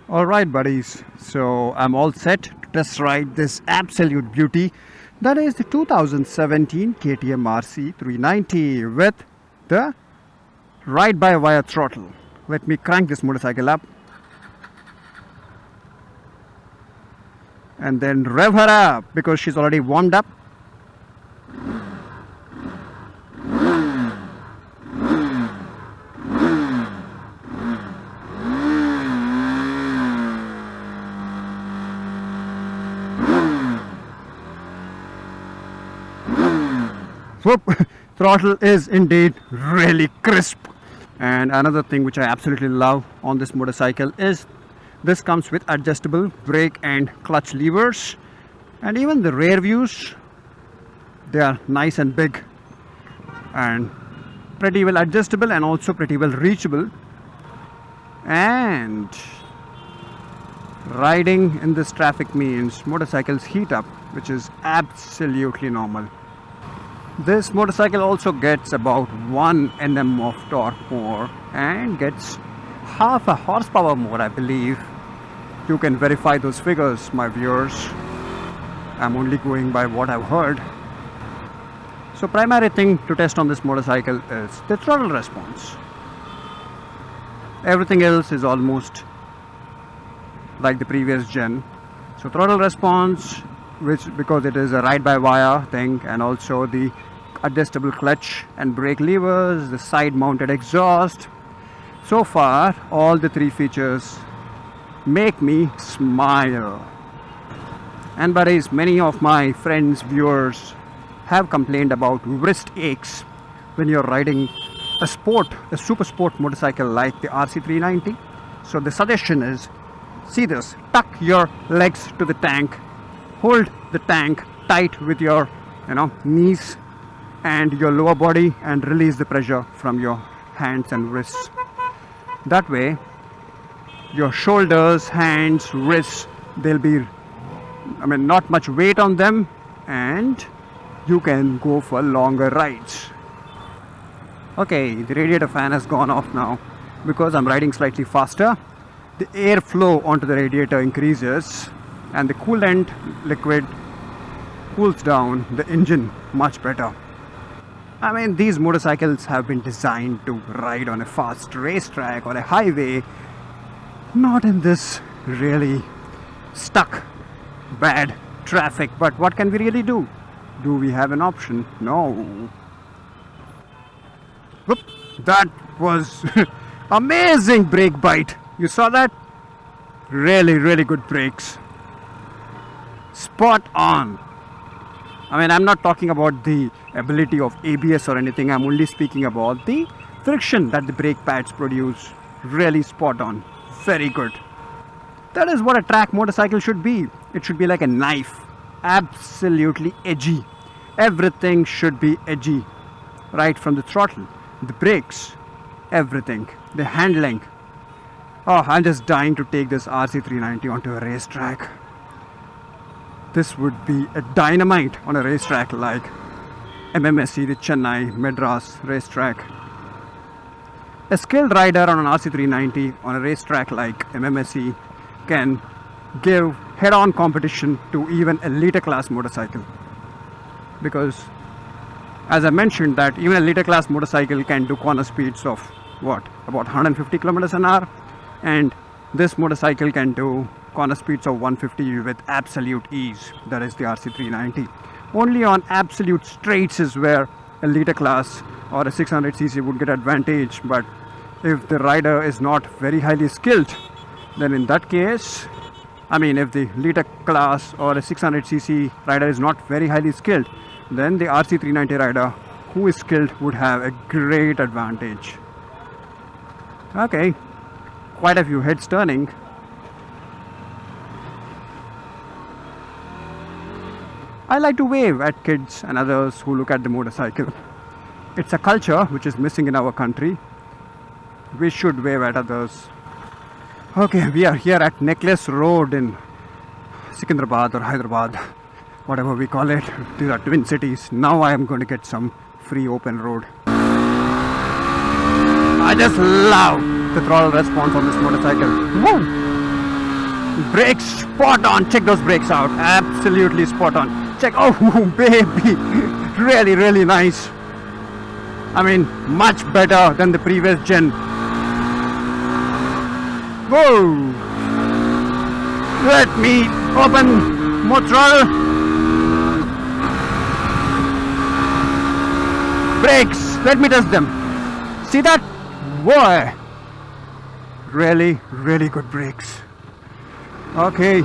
Alright buddies, so I'm all set to test ride this absolute beauty, that is the 2017 KTM RC 390 with the ride-by-wire throttle. Let me crank this motorcycle up and then rev her up because she's already warmed up. Whoop! Throttle is indeed really crisp. And another thing which I absolutely love on this motorcycle is this comes with adjustable brake and clutch levers, and even the rear views, they are nice and big and pretty well adjustable and also pretty well reachable. And riding in this traffic means motorcycles heat up, which is absolutely normal. This motorcycle also gets about 1 Nm of torque more and gets half a horsepower more, I believe. You can verify those figures, my viewers. I'm only going by what I've heard. So primary thing to test on this motorcycle is the throttle response. Everything else is almost like the previous gen. So throttle response, which because it is a ride-by-wire thing, and also the adjustable clutch and brake levers, the side mounted exhaust. So far all the three features make me smile. And buddies, many of my friends, viewers have complained about wrist aches when you're riding a super sport motorcycle like the RC390. So the suggestion is, see this, tuck your legs to the tank, hold the tank tight with your knees and your lower body and release the pressure from your hands and wrists. That way your shoulders, hands, wrists, they'll be not much weight on them and you can go for longer rides. Okay, the radiator fan has gone off now because I'm riding slightly faster. The airflow onto the radiator increases and the coolant liquid cools down the engine much better. These motorcycles have been designed to ride on a fast racetrack or a highway, not in this really stuck bad traffic. But what can we really do? Do we have an option? No. Whoop, that was amazing brake bite. You saw that? Really good brakes. Spot on. I'm not talking about the ability of ABS or anything. I'm only speaking about the friction that the brake pads produce. Really spot on. Very good. That is what a track motorcycle should be. It should be like a knife. Absolutely edgy. Everything should be edgy. Right from the throttle, the brakes, everything. The handling. Oh, I'm just dying to take this RC390 onto a racetrack. This would be a dynamite on a racetrack like MMSC, the Chennai Madras racetrack. A skilled rider on an RC390 on a racetrack like MMSC can give head-on competition to even a liter class motorcycle. Because as I mentioned that even a liter class motorcycle can do corner speeds of about 150 kilometers an hour, and this motorcycle can do corner speeds of 150 with absolute ease. That is the RC390. Only on absolute straights is where a liter class or a 600cc would get advantage. But if the rider is not very highly skilled, then in that case, if the liter class or a 600cc rider is not very highly skilled, then the RC390 rider who is skilled would have a great advantage. Okay, quite a few heads turning. I like to wave at kids and others who look at the motorcycle. It's a culture which is missing in our country. We should wave at others. Okay, we are here at Necklace Road in Secunderabad or Hyderabad, whatever we call it. These are twin cities. Now I am going to get some free open road. I just love the throttle response on this motorcycle. Woo! Brakes spot on. Check those brakes out. Absolutely spot on. Check. Oh, baby. Really, really nice. I mean, much better than the previous gen. Whoa. Let me open more throttle. Brakes. Let me test them. See that? Boy. Really, really good brakes. Okay.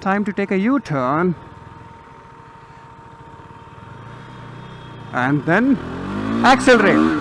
Time to take a U-turn. And then accelerate.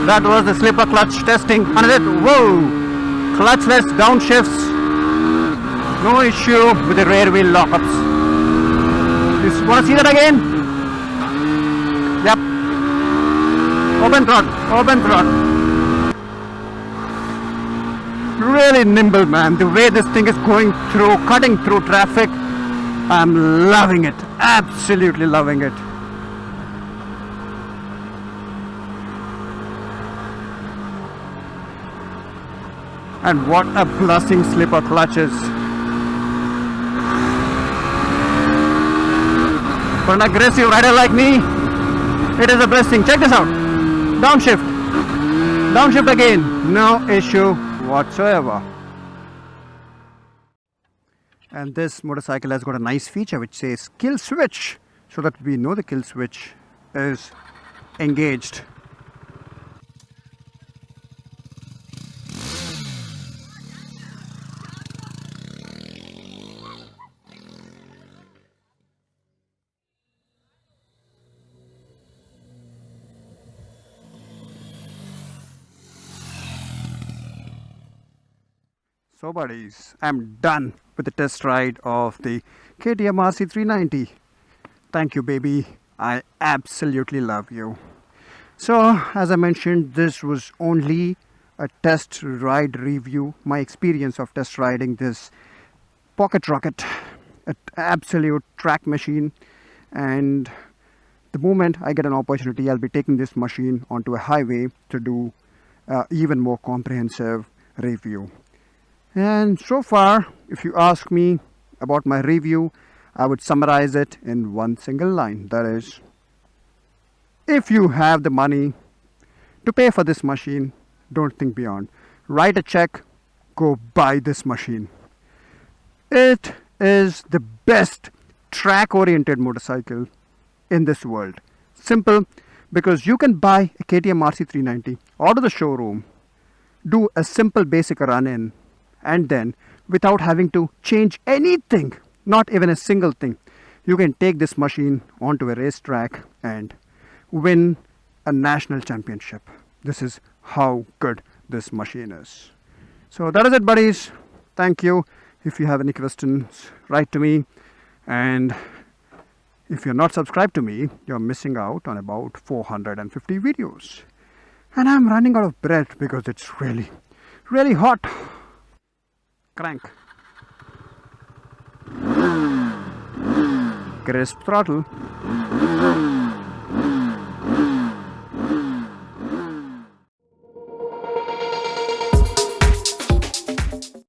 That was the slipper clutch testing. Whoa! Clutchless downshifts. No issue with the rear wheel lockups. You want to see that again? Yep. Open throttle. Open throttle. Really nimble, man. The way this thing is going through, cutting through traffic. I'm loving it. Absolutely loving it. And what a blessing slipper clutch is. For an aggressive rider like me, it is a blessing. Check this out. Downshift. Downshift again. No issue whatsoever. And this motorcycle has got a nice feature which says kill switch, so that we know the kill switch is engaged. So buddies, I'm done with the test ride of the KTM RC390. Thank you, baby. I absolutely love you. So as I mentioned, this was only a test ride review, my experience of test riding this Pocket Rocket, an absolute track machine. And the moment I get an opportunity, I'll be taking this machine onto a highway to do even more comprehensive review. And so far, if you ask me about my review, I would summarize it in one single line. That is, if you have the money to pay for this machine, don't think beyond. Write a check, go buy this machine. It is the best track-oriented motorcycle in this world. Simple, because you can buy a KTM RC390 out of the showroom, do a simple basic run-in, and then without having to change anything, not even a single thing, you can take this machine onto a racetrack and win a national championship. This is how good this machine is. So that is it, buddies. Thank you. If you have any questions, write to me. And if you're not subscribed to me, you're missing out on about 450 videos. And I'm running out of breath because it's really, really hot. Crank. Crisp throttle.